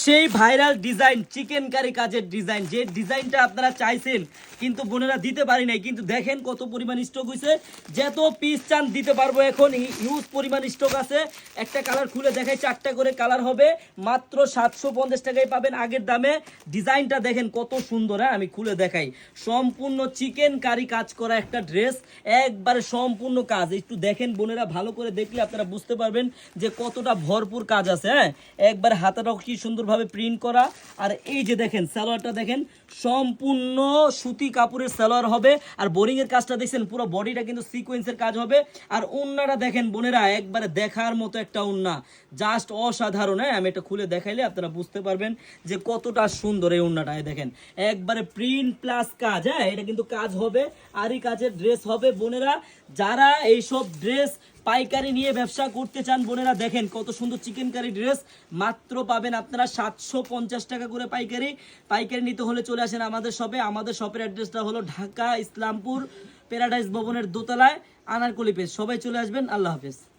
সেই viral design chicken curry কাজের design, যে ডিজাইনটা আপনারা চাইছেন কিন্তু বোনেরা দিতে পারি নাই, কিন্তু দেখেন কত পরিমাণ স্টক হয়েছে। যত পিস চান দিতে পারবো, এখন হিউজ পরিমাণ স্টক আছে। একটা কালার খুলে দেখাই, 4টা করে কালার হবে, মাত্র 750 টাকায় পাবেন আগের দামে। ডিজাইনটা দেখেন কত সুন্দর। হ্যাঁ, আমি খুলে দেখাই, সম্পূর্ণ চিকেন কারি কাজ করা একটা ড্রেস, একবারে সম্পূর্ণ কাজ। একটু দেখেন বোনেরা, ভালো করে দেখলে আপনারা বুঝতে পারবেন যে কতটা ভরপুর কাজ আছে। হ্যাঁ, একবার হাতাটাও কি সুন্দরভাবে প্রিন্ট করা। আর এই যে দেখেন সালোয়ারটা দেখেন, সম্পূর্ণ সুতি কাপড়ের সালোয়ার হবে। আর বোরিং এর কাজটা দেখছেন, পুরো বডিটা কিন্তু সিকোয়েন্সের কাজ হবে। আর ওন্নাটা দেখেন বোনেরা, একবারে দেখার মতো একটা ওন্না, জাস্ট অসাধারণ। হ্যাঁ, আমি এটা খুলে দেখাইলে আপনারা বুঝতে পারবেন যে কতটা সুন্দর এই ওন্নাটা। দেখেন একবারে প্রিন্ট প্লাস কাজ। হ্যাঁ, এটা কিন্তু কাজ হবে, আর এই কাজের ড্রেস হবে বোনেরা। যারা এইসব ড্রেস পাইকারি নিয়ে ব্যবসা করতে চান বোনেরা, দেখেন কত সুন্দর চিকেন কারি ড্রেস, মাত্র পাবেন আপনারা 750 টাকা করে পাইকারি। পাইকারি নিতে হলে চলে আসেন আমাদের শপে। আমাদের শপের অ্যাড্রেসটা হলো ঢাকা ইসলামপুর প্যারাডাইস ভবনের দোতলায়, আনারকলি পেজ। সবাই চলে আসবেন। আল্লাহ হাফেজ।